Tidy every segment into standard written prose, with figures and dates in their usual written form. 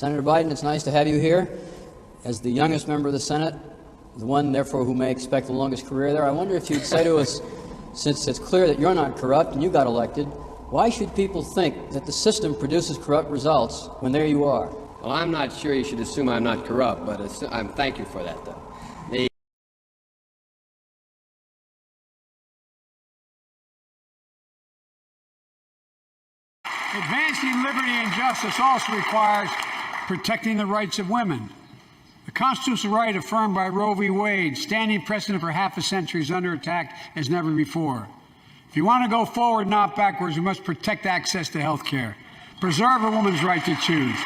Senator Biden, it's nice to have you here. As the youngest member of the Senate, the one, therefore, who may expect the longest career there, I wonder if you'd say to us, since it's clear that you're not corrupt and you got elected, why should people think that the system produces corrupt results when there you are? Well, I'm not sure you should assume I'm not corrupt, but thank you for that, though. Advancing liberty and justice also requires protecting the rights of women. The constitutional right affirmed by Roe v. Wade, standing precedent for half a century, is under attack as never before. If you want to go forward, not backwards, we must protect access to health care, preserve a woman's right to choose,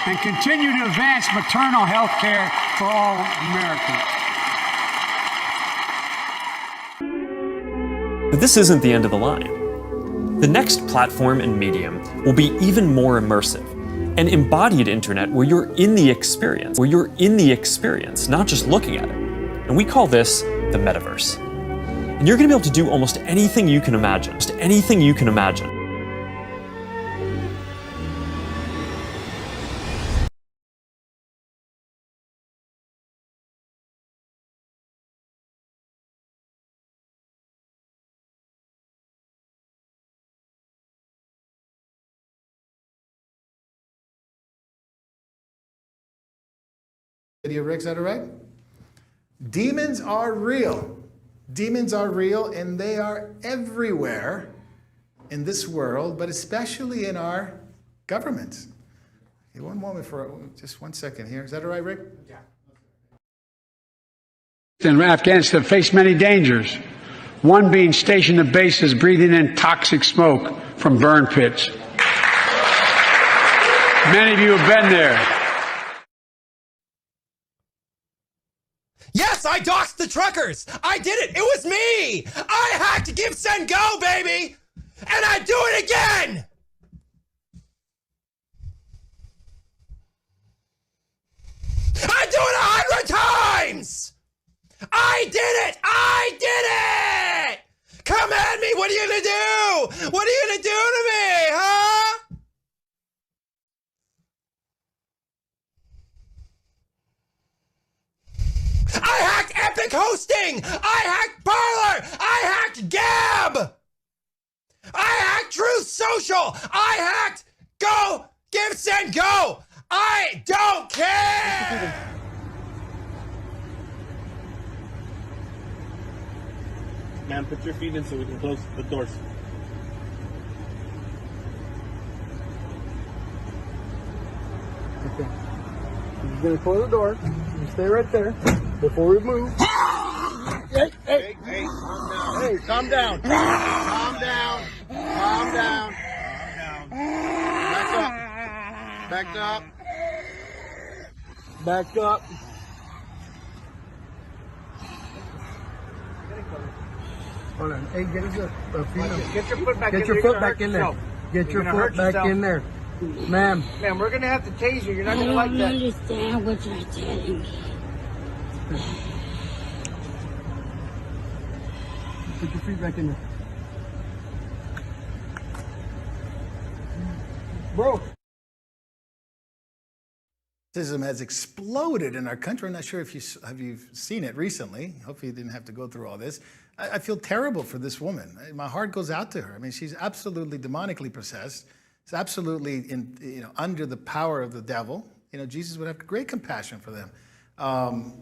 and continue to advance maternal health care for all Americans. But this isn't the end of the line. The next platform and medium will be even more immersive, an embodied internet where you're in the experience, not just looking at it. And we call this the metaverse. And you're going to be able to do almost anything you can imagine, Video, Rick, is that all right? Demons are real. Demons are real, and they are everywhere in this world, but especially in our governments. Okay, one moment just 1 second here. Is that all right, Rick? Yeah. In Afghanistan face many dangers. One being stationed at bases breathing in toxic smoke from burn pits. Many of you have been there. Yes, I doxed the truckers. I did it. It was me. I hacked Give, Send, Go, baby. And I do it again. I do it 100 times. I did it. I did it. Come at me. What are you going to do? What are you going to do to me, huh? I hacked Epic Hosting! I hacked Parler! I hacked Gab! I hacked Truth Social! I hacked Go! Give, Send, Go! I don't care! Ma'am, put your feet in so we can close the doors. Okay. I'm just gonna close the door. You stay right there before we move. Hey, calm down. Calm down. Calm down. Back up. Back up. Back up. Hold on. Hey, get your foot back in there. Get your foot back in there. Get your foot back in there. Ma'am. Ma'am, we're going to have to tase you. You're not going to like that. I don't understand what you're telling me. Put your feet back in there. Bro. Racism has exploded in our country. I'm not sure if you've seen it recently. Hopefully you didn't have to go through all this. I feel terrible for this woman. My heart goes out to her. I mean, she's absolutely demonically possessed. It's absolutely under the power of the devil. Jesus would have great compassion for them.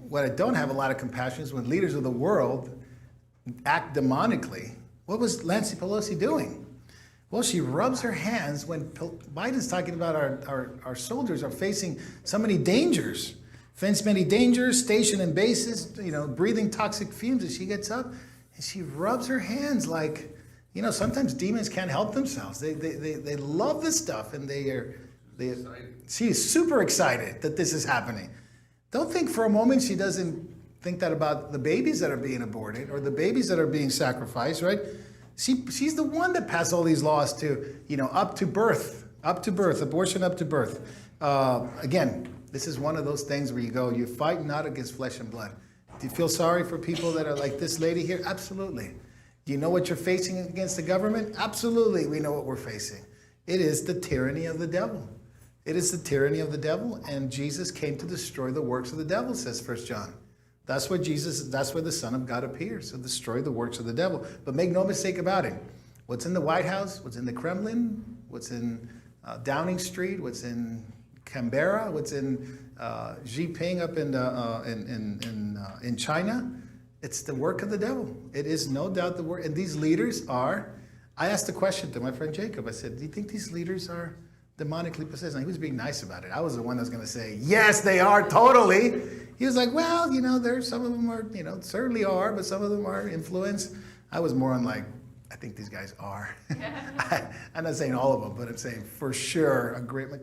What I don't have a lot of compassion is when leaders of the world act demonically. What was Nancy Pelosi doing? Well, she rubs her hands when Biden's talking about our soldiers are facing so many dangers, stationed in bases, breathing toxic fumes. And she gets up and she rubs her hands like, sometimes demons can't help themselves. They love this stuff, and she is super excited that this is happening. Don't think for a moment she doesn't think that about the babies that are being aborted or the babies that are being sacrificed, right? She's the one that passed all these laws to, up to birth, abortion up to birth. Again, this is one of those things where you fight not against flesh and blood. Do you feel sorry for people that are like this lady here? Absolutely. Do you know what you're facing against the government? Absolutely, we know what we're facing. It is the tyranny of the devil. It is the tyranny of the devil, and Jesus came to destroy the works of the devil, says 1 John. That's where the Son of God appears, to destroy the works of the devil. But make no mistake about it. What's in the White House, what's in the Kremlin, what's in Downing Street, what's in Canberra, what's in Xi Jinping up in China, it's the work of the devil. It is no doubt the work. And these leaders are, I asked a question to my friend Jacob. I said, do you think these leaders are demonically possessed? And he was being nice about it. I was the one that was going to say, yes, they are, totally. He was like, well, there's some of them are, certainly are, but some of them are influenced. I was more on like, I think these guys are. I'm not saying all of them, but I'm saying for sure a great, look.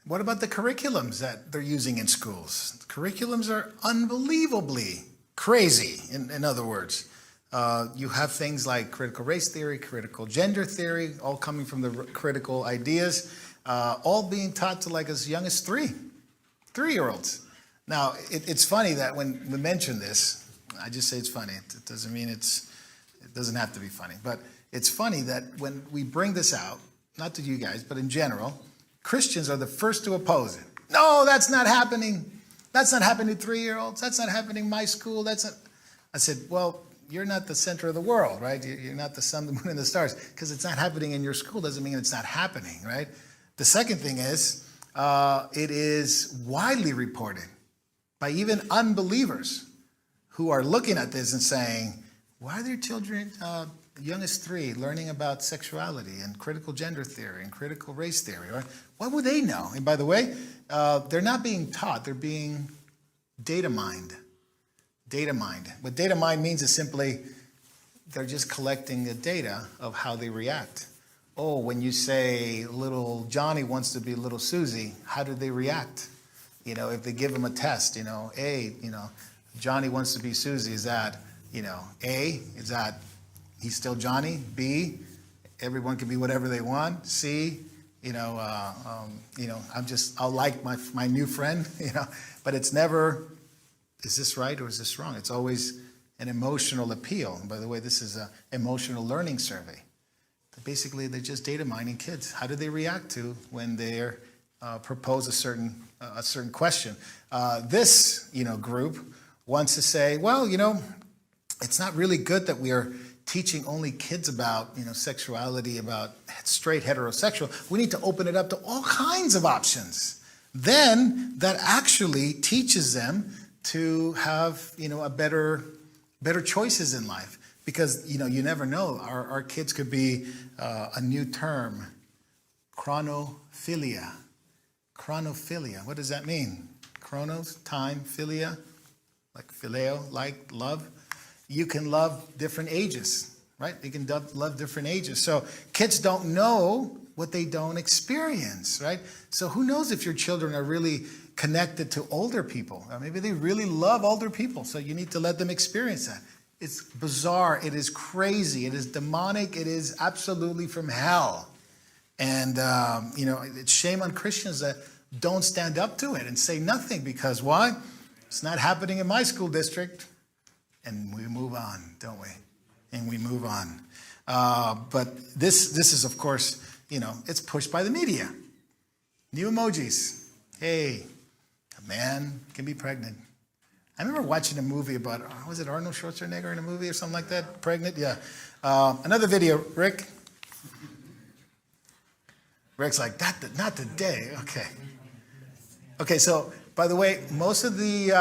What about the curriculums that they're using in schools? The curriculums are unbelievably crazy, in other words. You have things like critical race theory, critical gender theory, all coming from the critical ideas, all being taught to like as young as three-year-olds. Now, it's funny that when we mention this, I just say it's funny. It doesn't mean it doesn't have to be funny. But it's funny that when we bring this out, not to you guys, but in general, Christians are the first to oppose it. No, that's not happening. That's not happening to 3-year-olds. That's not happening in my school. I said, well, you're not the center of the world, right? You're not the sun, the moon, and the stars. Because it's not happening in your school doesn't mean it's not happening, right? The second thing is, it is widely reported by even unbelievers who are looking at this and saying, why are their children, young as 3, learning about sexuality and critical gender theory and critical race theory? Right? What would they know? And by the way, they're not being taught, they're being data mined. Data mined. What data mined means is simply they're just collecting the data of how they react. Oh, when you say little Johnny wants to be little Susie, how do they react? If they give him a test, A, Johnny wants to be Susie, is that, A, is that he's still Johnny? B, everyone can be whatever they want? C, I'll like my new friend, but it's never, is this right or is this wrong? It's always an emotional appeal. And by the way, this is an emotional learning survey. Basically, they're just data mining kids. How do they react to when they're propose a certain question? This, group wants to say, well, it's not really good that we are teaching only kids about, sexuality, about straight heterosexual. We need to open it up to all kinds of options. Then that actually teaches them to have, a better choices in life. Because, you never know. Our kids could be a new term, chronophilia. Chronophilia, what does that mean? Chronos, time, philia, like phileo, like love. You can love different ages, right? You can love different ages. So kids don't know what they don't experience, right? So who knows if your children are really connected to older people? Or maybe they really love older people, so you need to let them experience that. It's bizarre. It is crazy. It is demonic. It is absolutely from hell. And, it's shame on Christians that don't stand up to it and say nothing because why? It's not happening in my school district. And we move on, don't we? And we move on. But this is, of course, it's pushed by the media. New emojis. Hey, a man can be pregnant. I remember watching a movie about, was it Arnold Schwarzenegger in a movie or something like that? Pregnant? Yeah. Another video, Rick. Rick's like, not today. Okay. Okay, so, by the way, most of the,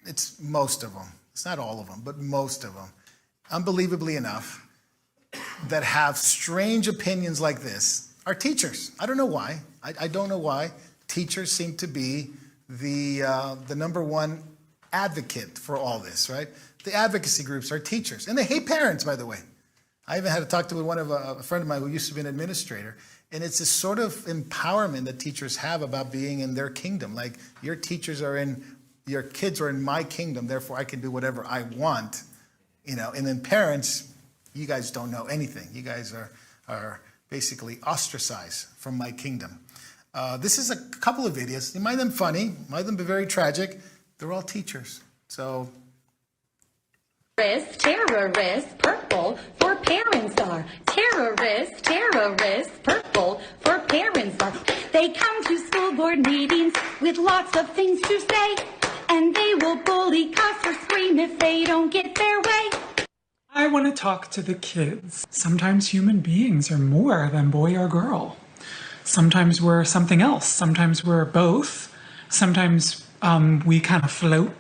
it's most of them. It's not all of them, but most of them, unbelievably enough, that have strange opinions like this are teachers. I don't know why. I don't know why. Teachers seem to be the number one advocate for all this, right? The advocacy groups are teachers. And they hate parents, by the way. I even had to talk to a friend of mine who used to be an administrator. And it's this sort of empowerment that teachers have about being in their kingdom. Like, your teachers are in your kids are in my kingdom, therefore I can do whatever I want, you know. And then parents, you guys don't know anything. You guys are basically ostracized from my kingdom. This is a couple of videos. You might them funny, might them be very tragic. They're all teachers. So. Terrorist, purple for parents are. Terrorist, purple for parents are. They come to school board meetings with lots of things to say, and they will bully, cuss, or scream if they don't get their way. I want to talk to the kids. Sometimes human beings are more than boy or girl. Sometimes we're something else. Sometimes we're both. Sometimes we kind of float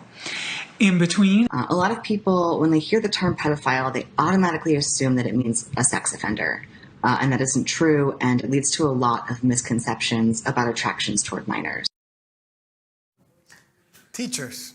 in between. A lot of people, when they hear the term pedophile, they automatically assume that it means a sex offender. And that isn't true, and it leads to a lot of misconceptions about attractions toward minors. Teachers.